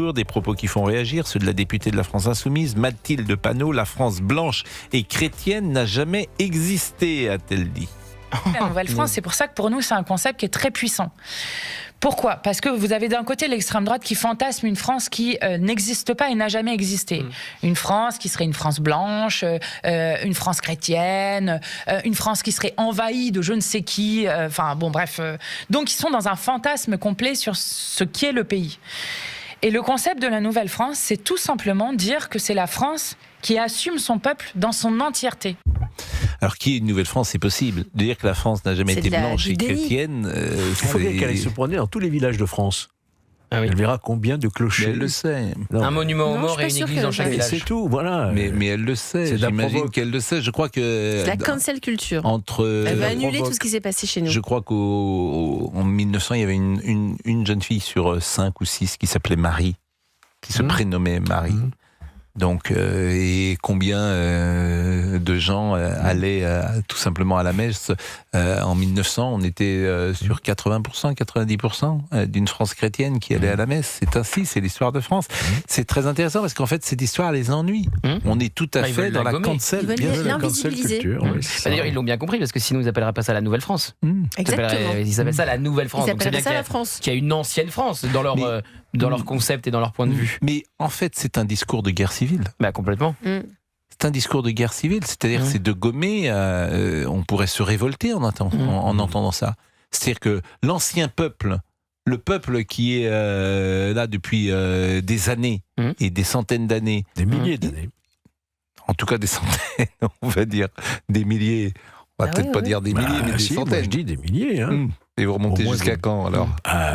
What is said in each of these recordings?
jour, des propos qui font réagir, ceux de la députée de la France Insoumise, Mathilde Panot. La France blanche et chrétienne n'a jamais existé, a-t-elle dit. La Nouvelle-France, c'est pour ça que pour nous, c'est un concept qui est très puissant. Pourquoi ? Parce que vous avez d'un côté l'extrême droite qui fantasme une France qui n'existe pas et n'a jamais existé. Une France qui serait une France blanche, une France chrétienne, une France qui serait envahie de je ne sais qui. Donc ils sont dans un fantasme complet sur ce qu'est le pays. Et le concept de la Nouvelle-France, c'est tout simplement dire que c'est la France qui assume son peuple dans son entièreté. Alors, qui est une Nouvelle-France, c'est possible. De dire que la France n'a jamais été blanche et chrétienne, il faudrait qu'elle aille se promener dans tous les villages de France. Ah oui. Elle verra combien de clochers. Mais elle le sait. Un monument aux morts et une église dans chaque village. C'est tout, voilà. Mais elle le sait. J'imagine qu'elle le sait. Je crois que c'est la cancel culture. Elle va annuler tout ce qui s'est passé chez nous. Je crois qu'en 1900, il y avait une jeune fille sur 5 ou 6 qui s'appelait Marie, qui se prénommait Marie. Donc, et combien de gens allaient tout simplement à la messe en 1900, on était sur 80%, 90% d'une France chrétienne qui allait à la messe. C'est ainsi, c'est l'histoire de France. C'est très intéressant parce qu'en fait, cette histoire les ennuie. On est tout à fait dans la cancel. Ils veulent l'invisibiliser. D'ailleurs, ils l'ont bien compris parce que sinon, ils n'appelleraient pas ça la Nouvelle-France. Exactement. Ils appellent ça la Nouvelle-France. Ils Donc c'est appellent bien ça la France. qu'il y a une ancienne France dans leur concept et dans leur point de vue. Mais en fait, c'est un discours de guerre civile. Bah complètement. C'est un discours de guerre civile, c'est-à-dire c'est de gommer, on pourrait se révolter en entendant ça. C'est-à-dire que l'ancien peuple, le peuple qui est là depuis des années et des centaines d'années, des milliers d'années, en tout cas des centaines, on va dire, des milliers, on va peut-être pas dire des milliers, mais des centaines. Moi je dis des milliers. Hein. Et vous remontez jusqu'à quand alors ?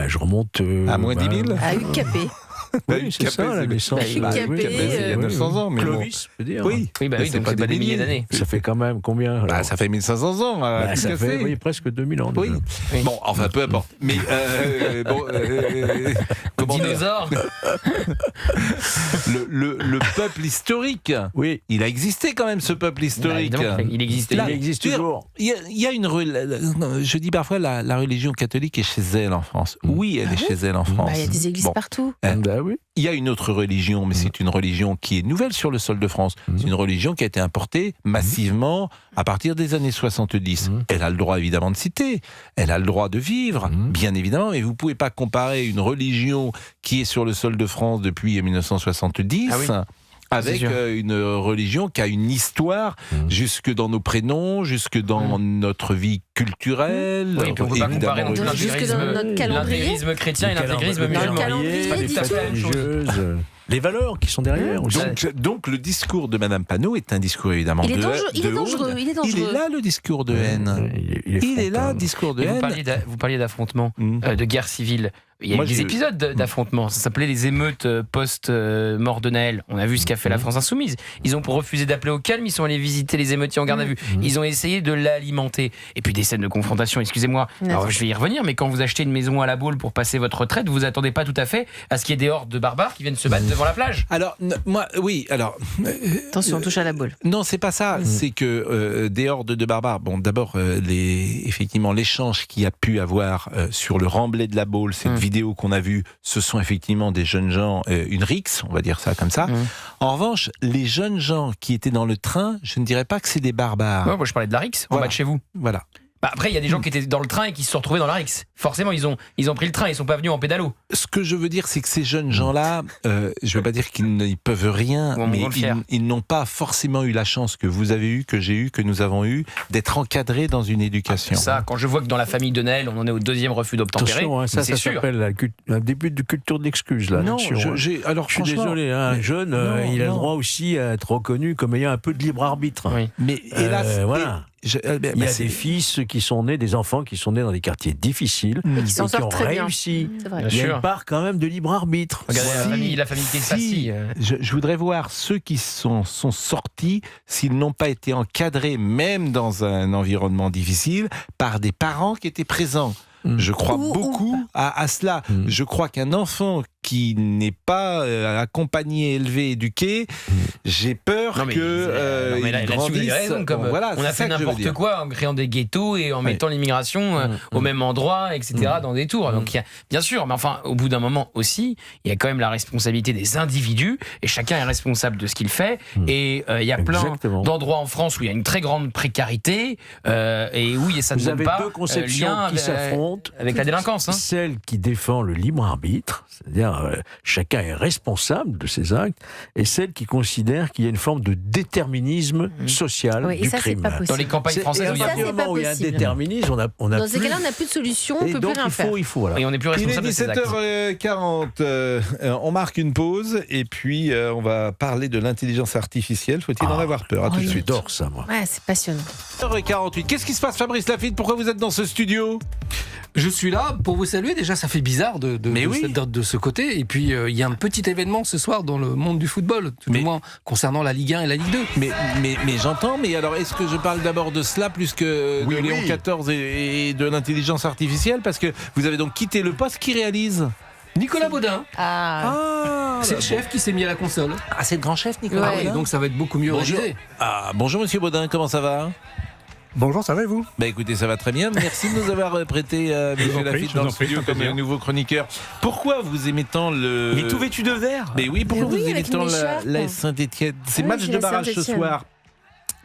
Je remonte à moins 10 000 à UKP. Oui, c'est ça, la naissance. Il y a 900 ans. Mais Clovis, je veux dire. Oui, donc c'est pas des milliers d'années. Ça fait quand même combien alors ça fait 1500 ans. Ça fait presque 2000 ans. Oui. Bon, enfin, peu importe. Mais, dinosaure. Le peuple historique. Oui. Il a existé quand même, ce peuple historique. Il existe. Il existe toujours. Il y a une... Je dis parfois, la religion catholique est chez elle en France. Oui, elle est chez elle en France. Il y a des églises partout. Oui. Il y a une autre religion, mais c'est une religion qui est nouvelle sur le sol de France. C'est une religion qui a été importée massivement à partir des années 70. Elle a le droit évidemment de citer, elle a le droit de vivre, bien évidemment, mais vous ne pouvez pas comparer une religion qui est sur le sol de France depuis 1970... avec une religion qui a une histoire jusque dans nos prénoms, jusque dans notre vie culturelle. Oui, et puis on ne peut pas comparer non plus l'intégrisme chrétien et l'intégrisme musulman. Les fêtes religieuses, les valeurs qui sont derrière. Donc le discours de Madame Panot est un discours évidemment il est dangereux. Il est là le discours de haine. Il est là le discours de haine. Vous parliez d'affrontement, de guerre civile. Il y a eu des épisodes d'affrontements. Ça s'appelait les émeutes post-mort de Naël. On a vu ce qu'a fait la France Insoumise. Ils ont refusé d'appeler au calme. Ils sont allés visiter les émeutiers en garde à vue. Ils ont essayé de l'alimenter. Et puis des scènes de confrontation. Excusez-moi. Alors je vais y revenir. Mais quand vous achetez une maison à la Baule pour passer votre retraite, vous attendez pas tout à fait à ce qu'il y ait des hordes de barbares qui viennent se battre devant la plage. Alors attention, on touche à la Baule. Non, c'est pas ça. C'est que des hordes de barbares. Bon, d'abord, effectivement, l'échange qu'il y a pu avoir sur le remblai de la Baule, cette vidéo qu'on a vue, ce sont effectivement des jeunes gens, une rixe, on va dire ça comme ça. En revanche, les jeunes gens qui étaient dans le train, je ne dirais pas que c'est des barbares. Moi, je parlais de la rixe en bas de chez vous. Voilà. Après, il y a des gens qui étaient dans le train et qui se sont retrouvés dans la rixe. Forcément, ils ont pris le train, ils sont pas venus en pédalo. Ce que je veux dire, c'est que ces jeunes gens-là, je veux pas dire qu'ils ne peuvent rien, mais ils n'ont pas forcément eu la chance que vous avez eue, que j'ai eue, que nous avons eue, d'être encadrés dans une éducation. Ça, quand je vois que dans la famille de Naël, on en est au 2e refus d'obtempérer, ça s'appelle un début de culture d'excuse, là. Non, alors je suis désolé, un jeune, il a le droit aussi à être reconnu comme ayant un peu de libre arbitre. Oui. Mais hélas, voilà. Il y a des fils qui sont nés, des enfants qui sont nés dans des quartiers difficiles et qui ont réussi. Il y a une part quand même de libre arbitre. Regardez la famille Kessassi. Je voudrais voir ceux qui sont sortis, s'ils n'ont pas été encadrés, même dans un environnement difficile, par des parents qui étaient présents. Je crois beaucoup à cela. Je crois qu'un enfant qui n'est pas accompagné, élevé, éduqué, j'ai peur que là-dessus, vous avez raison, comme voilà, on a fait n'importe quoi en créant des ghettos et en mettant l'immigration au même endroit, etc., dans des tours. Donc, bien sûr, mais enfin, au bout d'un moment aussi, il y a quand même la responsabilité des individus et chacun est responsable de ce qu'il fait. Et il y a plein d'endroits en France où il y a une très grande précarité et où ça ne donne pas deux conceptions lien qui s'affrontent avec la délinquance. Celle qui défend le libre arbitre, c'est-à-dire chacun est responsable de ses actes, et celle qui considère qu'il y a une forme de déterminisme social du crime. Dans les campagnes françaises, à partir du moment où il y a un déterminisme, on a dans ces cas-là, on n'a plus de solution, on ne peut plus rien faire. Et on n'est plus responsable de ses actes. Il est 17h40, on marque une pause et puis on va parler de l'intelligence artificielle. Faut-il en avoir peur? Tout de suite. J'adore ça, moi. Ouais, c'est passionnant. 17h48. Qu'est-ce qui se passe, Fabrice Lafitte? Pourquoi vous êtes dans ce studio? Je suis là pour vous saluer. Déjà, ça fait bizarre de ce côté. Et puis, il y a un petit événement ce soir dans le monde du football, tout du moins concernant la Ligue 1 et la Ligue 2. Mais j'entends. Mais alors, est-ce que je parle d'abord de cela plus que de Léon XIV et de l'intelligence artificielle? Parce que vous avez donc quitté le poste. Qui réalise? Nicolas Baudin. C'est le chef qui s'est mis à la console. Ah, c'est le grand chef, Nicolas Baudin. Donc ça va être beaucoup mieux réalisé. Bonjour, monsieur Baudin, comment ça va? Bonjour, ça va et vous? Écoutez, ça va très bien. Merci de nous avoir prêté monsieur Lafitte dans le studio comme un nouveau chroniqueur. Pourquoi vous aimez tant le... Il est tout vêtu de vert. Mais oui, pourquoi vous aimez tant la Saint-Étienne? C'est match de barrage ce soir.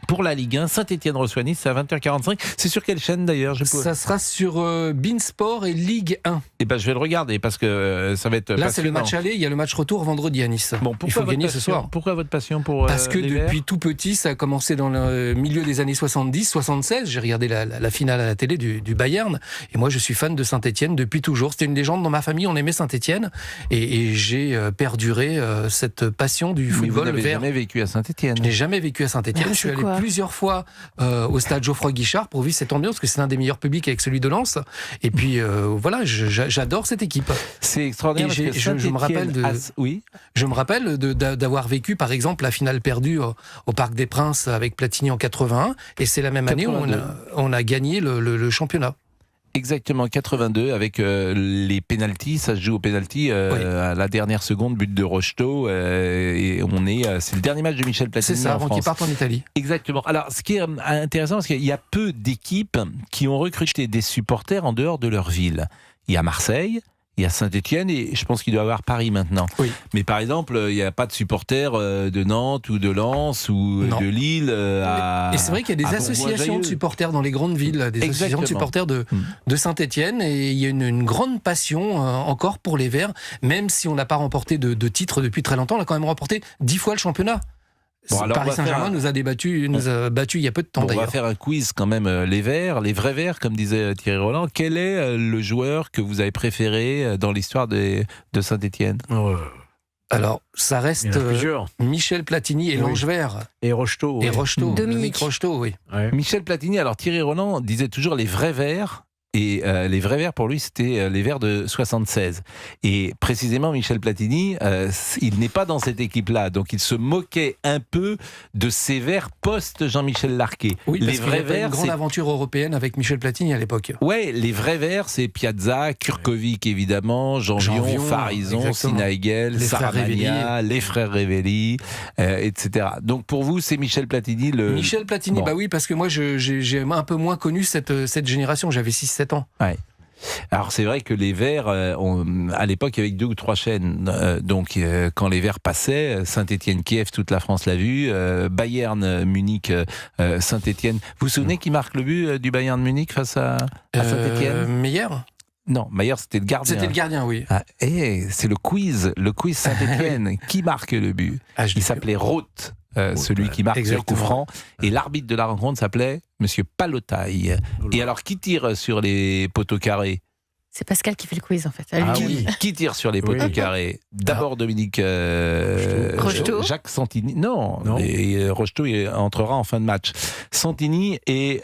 Pour la Ligue 1, Saint-Étienne reçoit Nice, c'est à 20h45. C'est sur quelle chaîne d'ailleurs? Ça sera sur Beansport et Ligue 1. Eh ben, je vais le regarder parce que ça va être là, passionnant. c'est le match aller, il y a le match retour vendredi à Nice. Bon, il faut gagner ce soir. Pourquoi votre passion pour Parce que les depuis Verts? tout petit, ça a commencé dans le milieu des années 70-76. J'ai regardé la finale à la télé du Bayern. Et moi, je suis fan de Saint-Étienne depuis toujours. C'était une légende dans ma famille, on aimait Saint-Étienne. Et j'ai perduré cette passion du football. Vous n'avez jamais vécu à Saint-Étienne? Je n'ai jamais vécu à Saint-Étienne. Je suis allé plusieurs fois au stade Geoffroy Guichard pour vivre cette ambiance, parce que c'est un des meilleurs publics avec celui de Lens. Et puis voilà, j'adore cette équipe. C'est extraordinaire. Et je me rappelle je me rappelle d'avoir vécu par exemple la finale perdue au Parc des Princes avec Platini en 81, et c'est la même année où on a gagné le championnat. Exactement, 82 avec les pénaltys, ça se joue au pénalty à la dernière seconde, but de Rocheteau, et c'est le dernier match de Michel Platini. C'est ça, en avant France. qu'il parte en Italie. Exactement. Alors, ce qui est intéressant, parce qu'il y a peu d'équipes qui ont recruté des supporters en dehors de leur ville. Il y a Marseille, il y a Saint-Étienne et je pense qu'il doit y avoir Paris maintenant. Oui. Mais par exemple, il n'y a pas de supporters de Nantes ou de Lens ou de Lille. Et c'est vrai qu'il y a des associations de supporters dans les grandes villes, des associations de supporters de Saint-Étienne, et il y a une grande passion encore pour les Verts, même si on n'a pas remporté de titre depuis très longtemps. On a quand même remporté 10 fois le championnat. Paris Saint-Germain nous a battu il y a peu de temps d'ailleurs. On va faire un quiz quand même, les Verts, les vrais Verts, comme disait Thierry Roland. Quel est le joueur que vous avez préféré dans l'histoire de Saint-Étienne? Alors, ça reste Michel Platini et l'Ange Vert. Et Rocheteau. Dominique Rocheteau, oui. Ouais. Michel Platini, alors Thierry Roland disait toujours les vrais Verts. Et les vrais Verts, pour lui, c'était les Verts de 76. Et précisément, Michel Platini, il n'est pas dans cette équipe-là. Donc, il se moquait un peu de ces Verts post-Jean-Michel Larquet. Oui, les vrais Verts, une grande aventure européenne avec Michel Platini à l'époque. Ouais, les vrais Verts, c'est Piazza, Kurkovic, évidemment, Jean-Vion, Farison, Sinaïgel, Saramagna, les frères Révelli, etc. Donc, pour vous, c'est Michel Platini Michel Platini, bah oui, parce que moi, j'ai un peu moins connu cette génération. J'avais 6-7 ans. Ouais. Alors c'est vrai que les Verts, à l'époque, il y avait 2 ou 3 chaînes. Donc quand les Verts passaient, Saint-Étienne-Kiev, toute la France l'a vu. Bayern, Munich, Saint-Étienne. Vous vous souvenez qui marque le but du Bayern Munich face à Saint-Étienne? Meyer? Non, Meyer, c'était le gardien. C'était le gardien, oui. C'est le quiz Saint-Étienne. Qui marque le but? Il s'appelait Roth. Celui qui marque sur coup franc. Et l'arbitre de la rencontre s'appelait Monsieur Palotaille. Et alors, qui tire sur les poteaux carrés? C'est Pascal qui fait le quiz, en fait. Qui tire sur les poteaux carrés? D'abord Dominique Rocheteau. Jacques Santini. Non. Et Rocheteau entrera en fin de match. Santini et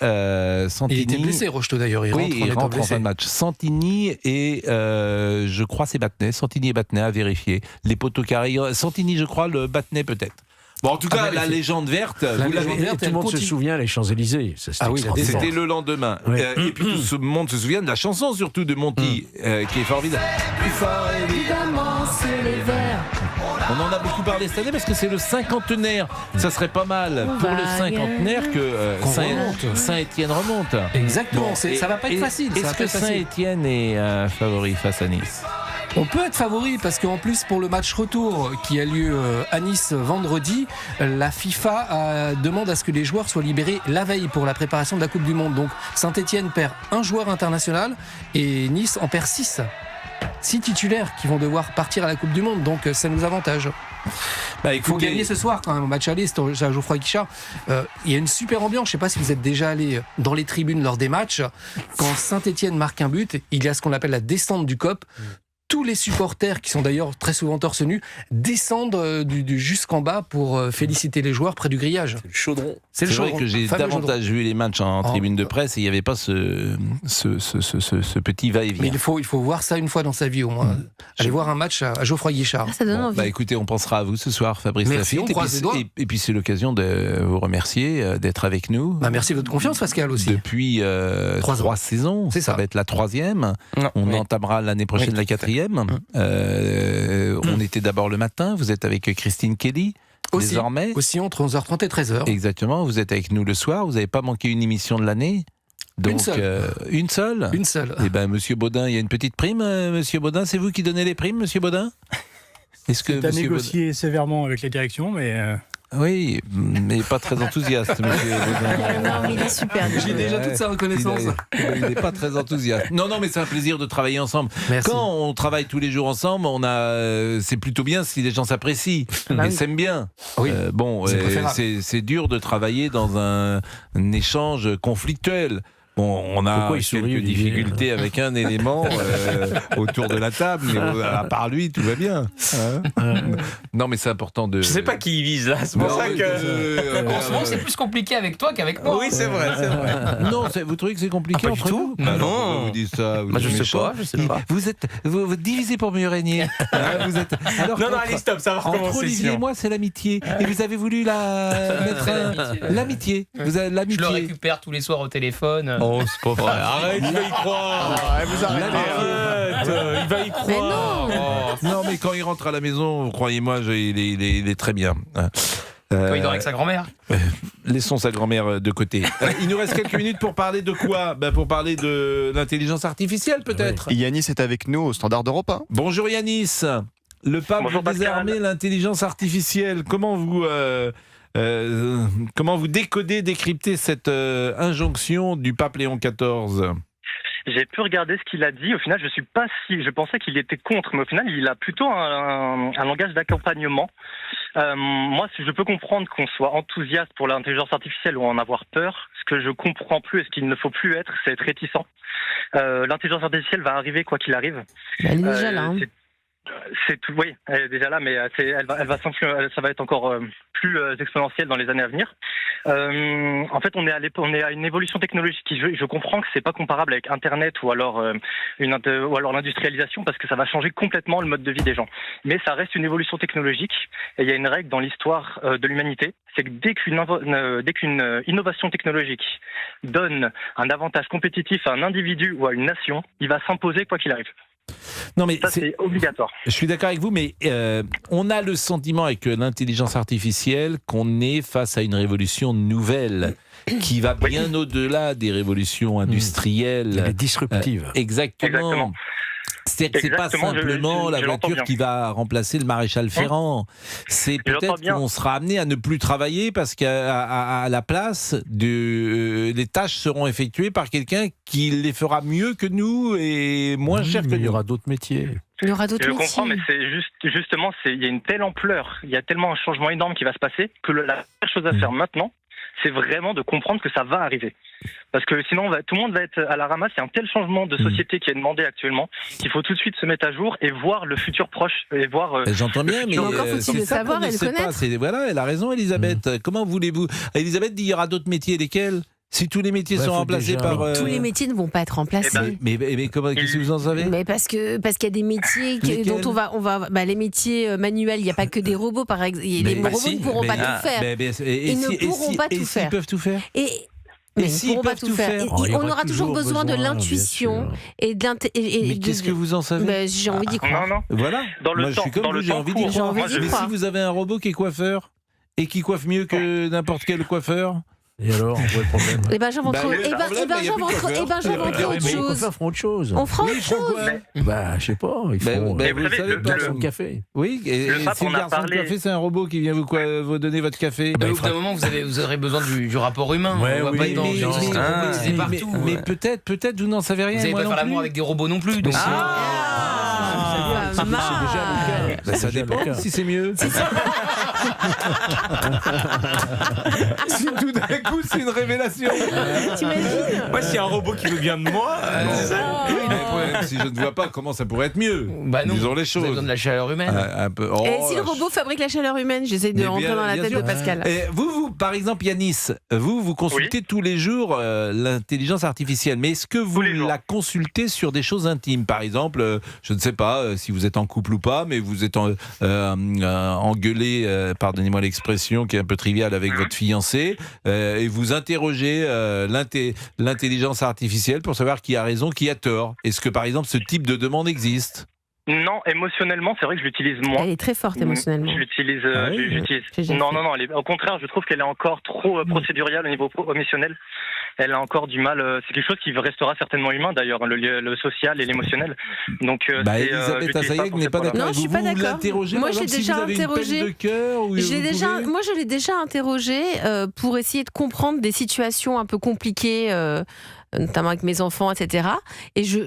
Santini. Il était blessé, Rocheteau d'ailleurs. Il rentre en fin de match. Santini et je crois c'est Battenet. Santini et Battenet à vérifier. Les poteaux carrés. Santini, je crois, le Battenet peut-être. Bon, en tout cas, la légende verte, tout le monde se souvient les Champs-Élysées. C'était le lendemain. Oui. Et puis tout le monde se souvient de la chanson, surtout de Monty, qui est formidable. Plus fort, évidemment, c'est les Verts. On en a beaucoup parlé cette année parce que c'est le cinquantenaire. Ça serait pas mal pour le cinquantenaire que Saint-Étienne remonte. Exactement, ça va pas être facile. Est-ce que Saint-Étienne est favori face à Nice ? On peut être favori parce qu'en plus pour le match retour qui a lieu à Nice vendredi, la FIFA demande à ce que les joueurs soient libérés la veille pour la préparation de la Coupe du Monde. Donc Saint-Étienne perd un joueur international et Nice en perd 6. 6 titulaires qui vont devoir partir à la Coupe du Monde, donc ça nous avantage. Il faut gagner ce soir quand même au match aller, c'est à Geoffroy-Guichard. Il y a une super ambiance, je ne sais pas si vous êtes déjà allé dans les tribunes lors des matchs. Quand Saint-Étienne marque un but, il y a ce qu'on appelle la descente du COP. Tous les supporters, qui sont d'ailleurs très souvent torse nu, descendent jusqu'en bas pour féliciter les joueurs près du grillage. C'est le chaudron. C'est vrai que j'ai davantage vu les matchs en tribune de presse et il n'y avait pas ce petit va-et-vient. Mais il faut voir ça une fois dans sa vie au moins. Aller voir un match à Geoffroy-Guichard. Ça donne envie. Écoutez, on pensera à vous ce soir, Fabrice Merci, Lafitte. Et puis c'est l'occasion de vous remercier d'être avec nous. Merci de votre confiance, Pascal, aussi. Depuis 3 saisons. Ça va être la 3e. On entamera l'année prochaine la 4e. On était d'abord le matin, vous êtes avec Christine Kelly désormais. Aussi entre 11h30 et 13h. Exactement, vous êtes avec nous le soir, vous n'avez pas manqué une émission de l'année. Donc, une seule. Une seule. Eh bien, Monsieur Baudin, il y a une petite prime. Monsieur Baudin, c'est vous qui donnez les primes, Monsieur Baudin ? C'est à négocier sévèrement avec la direction, mais... Oui, mais pas très enthousiaste, monsieur Baudin. Non, mais il est super. J'ai déjà toute sa reconnaissance. Il n'est pas très enthousiaste. Non, mais c'est un plaisir de travailler ensemble. Merci. Quand on travaille tous les jours ensemble, c'est plutôt bien si les gens s'apprécient et s'aiment bien. Oui. C'est dur de travailler dans un échange conflictuel. Bon, on a quelques difficultés avec un élément autour de la table, mais à part lui, tout va bien. Non, mais c'est important de... Je sais pas qui il vise là, c'est pour ça que... En ce moment, c'est plus compliqué avec toi qu'avec moi. Oui, c'est vrai. Non, vous trouvez que c'est compliqué pas du tout. Non. Vous dites ça, je sais pas. Vous divisez pour mieux régner. Non, allez, stop, ça va recommencer. Entre Olivier et moi, c'est l'amitié. Et vous avez voulu mettre l'amitié. Je le récupère tous les soirs au téléphone. Oh, c'est pas vrai. Arrête, il va y croire. Il va y croire. Non, mais quand il rentre à la maison, croyez-moi, il est très bien. Quand il dort avec sa grand-mère. Laissons sa grand-mère de côté. Il nous reste quelques minutes pour parler de quoi ? Pour parler de l'intelligence artificielle, peut-être. Oui. Yanis est avec nous au Standard d'Europe 1. Bonjour Yanis. Le pape veut désarmer l'intelligence artificielle. Comment vous décodez, décryptez cette injonction du pape Léon XIV ? J'ai pu regarder ce qu'il a dit. Au final, je pensais qu'il était contre, mais au final, il a plutôt un langage d'accompagnement. Moi, je peux comprendre qu'on soit enthousiaste pour l'intelligence artificielle ou en avoir peur. Ce que je comprends plus et ce qu'il ne faut plus être, c'est être réticent. L'intelligence artificielle va arriver quoi qu'il arrive. Elle est déjà là. C'est tout, oui, elle est déjà là, mais elle va s'influer, ça va être encore plus exponentiel dans les années à venir. En fait, on est à une évolution technologique qui, je comprends que c'est pas comparable avec Internet ou alors l'industrialisation parce que ça va changer complètement le mode de vie des gens. Mais ça reste une évolution technologique et il y a une règle dans l'histoire de l'humanité, c'est que dès qu'une innovation technologique donne un avantage compétitif à un individu ou à une nation, il va s'imposer quoi qu'il arrive. Non, mais ça, c'est obligatoire. Je suis d'accord avec vous, mais on a le sentiment avec l'intelligence artificielle qu'on est face à une révolution nouvelle qui va bien au-delà des révolutions industrielles. Et disruptives. Exactement. C'est-à-dire que c'est pas simplement la voiture qui va remplacer le maréchal Ferrand. C'est peut-être qu'on sera amené à ne plus travailler parce qu'à la place, les tâches seront effectuées par quelqu'un qui les fera mieux que nous et moins cher que nous. Il y aura d'autres métiers. Il y aura d'autres métiers. Je comprends, mais c'est justement, il y a une telle ampleur, il y a tellement un changement énorme qui va se passer que la seule chose à faire maintenant, c'est vraiment de comprendre que ça va arriver. Parce que sinon, tout le monde va être à la ramasse. Il y a un tel changement de société qui est demandé actuellement qu'il faut tout de suite se mettre à jour et voir le futur proche. Et voir, j'entends bien, mais encore faut-il le savoir et le connaître. Voilà, elle a raison, Elisabeth. Comment voulez-vous ? Elisabeth dit il y aura d'autres métiers, lesquels ? Si tous les métiers sont remplacés par... Tous les métiers ne vont pas être remplacés. Mais comment, qu'est-ce que vous en savez? Mais parce qu'il y a des métiers dont on va les métiers manuels, il n'y a pas que des robots, par exemple. Les robots ne pourront pas tout faire. Ils ne pourront pas tout faire. Ils peuvent tout faire. Mais ils ne pourront pas tout faire. On aura toujours besoin de l'intuition et de Mais qu'est-ce que vous en savez? J'ai envie d'y croire. Non. Voilà. Moi, je suis comme vous, j'ai envie d'y croire. Mais si vous avez un robot qui est coiffeur et qui coiffe mieux que n'importe quel coiffeur. Et alors, où est le problème? Eh ben, j'inventerai autre chose. On fera autre chose. Je sais pas. Vous savez, le garçon de café. Oui, et si le garçon de café, c'est un robot qui vient vous donner votre café. Au bout d'un moment, vous aurez besoin du rapport humain. On va pas être dans mais peut-être, vous n'en savez rien. Vous n'allez pas faire l'amour avec des robots non plus. Donc ça dépend si c'est mieux. Si tout d'un coup c'est une révélation. T'imagines? Moi, s'il y a un robot qui veut bien de moi, si je ne vois pas comment ça pourrait être mieux. Disons les choses. Vous avez besoin de la chaleur humaine. Et si le robot fabrique la chaleur humaine? J'essaie de rentrer dans la tête de Pascal. Et vous, par exemple, Yanis, vous consultez tous les jours l'intelligence artificielle. Mais est-ce que vous la consultez sur des choses intimes? Par exemple, je ne sais pas si vous êtes en couple ou pas, mais vous êtes engueulé, pardonnez-moi l'expression qui est un peu triviale, avec votre fiancé, et vous interrogez l'intelligence artificielle pour savoir qui a raison, qui a tort. Est-ce que, par exemple, ce type de demande existe? Non, émotionnellement, c'est vrai que je l'utilise moins. Elle est très forte émotionnellement. Je l'utilise. Non, au contraire, je trouve qu'elle est encore trop procéduriale au niveau émotionnel. Elle a encore du mal. C'est quelque chose qui restera certainement humain, d'ailleurs, le social et l'émotionnel. Donc, Elisabeth Assayeg n'est pas d'accord. Non, je suis pas d'accord. Moi, je l'ai déjà interrogé. Moi, je l'ai déjà interrogé pour essayer de comprendre des situations un peu compliquées, notamment avec mes enfants, etc. Et je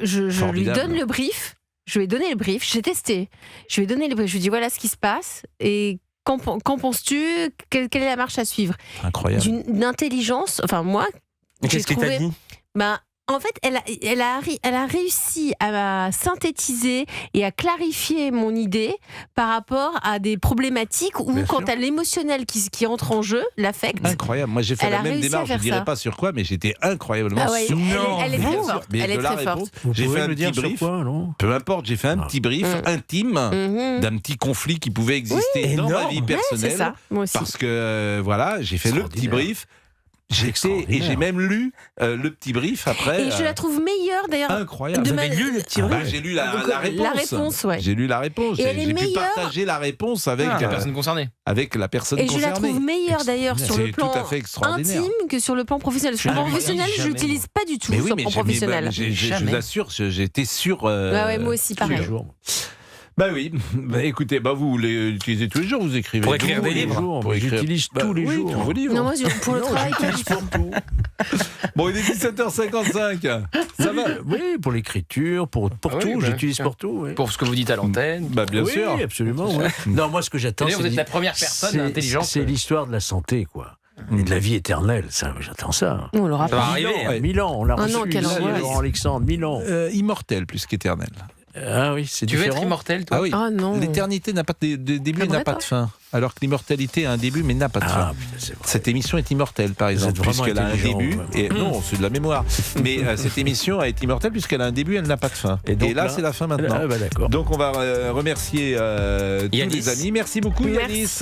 lui donne le brief. Je lui ai donné le brief, j'ai testé. Je lui ai donné le brief, je lui ai dit voilà ce qui se passe et qu'en penses-tu? Quelle est la marche à suivre? Incroyable. D'une intelligence, enfin moi, qu'est-ce qu'elle t'a dit? En fait, elle a réussi à synthétiser et à clarifier mon idée par rapport à des problématiques où, quand t'as l'émotionnel qui entre en jeu, l'affect. Incroyable. Moi, j'ai fait la même démarche. Je ne dirais pas sur quoi, mais j'étais incroyablement sûr. Elle est très forte. Elle est très forte. J'ai fait un petit brief. Peu importe, j'ai fait un petit brief intime d'un petit conflit qui pouvait exister dans ma vie personnelle. C'est ça. Moi aussi. Parce que j'ai fait le petit brief. J'ai même lu le petit brief après. Et je la trouve meilleure d'ailleurs. Incroyable. Vous avez lu le petit brief? J'ai lu la réponse. La réponse, ouais. J'ai lu la réponse. Et j'ai pu partager la réponse avec la personne concernée. Avec la personne concernée. Et je la trouve meilleure d'ailleurs sur le plan intime que sur le plan professionnel. Sur le plan professionnel, je l'utilise pas du tout sur le plan professionnel. Je vous assure, j'étais sûr. Moi aussi, pareil. Bah oui, écoutez, vous l'utilisez tous les jours, vous écrivez. Pour écrire des livres. J'utilise tous les jours. Vos livres. Non, moi, pour le travail, pour tout. Bon, il est 17h55. Ça va? Oui, pour l'écriture, pour tout, j'utilise pour tout. Oui. Pour ce que vous dites à l'antenne. Bien sûr. Oui, absolument. Ouais. Non, moi, ce que j'attends, vous êtes la première personne intelligente. C'est l'histoire de la santé, quoi. Et de la vie éternelle, ça, j'attends ça. On l'aura pas. 1000 ans, on l'a reçu. Laurent Alexandre, 1000 ans. Immortel plus qu'éternel. Ah oui, c'est différent. Tu veux être immortel, toi? Ah oui. Non. L'éternité n'a pas de début, n'a pas de fin. Alors que l'immortalité a un début, mais n'a pas de fin. Putain, cette émission est immortelle, par exemple, puisqu'elle a un début. Et non, c'est de la mémoire. Mais cette émission est immortelle puisqu'elle a un début, elle n'a pas de fin. Et là, c'est la fin maintenant. D'accord. Donc, on va remercier tous les amis. Merci beaucoup, Yanis.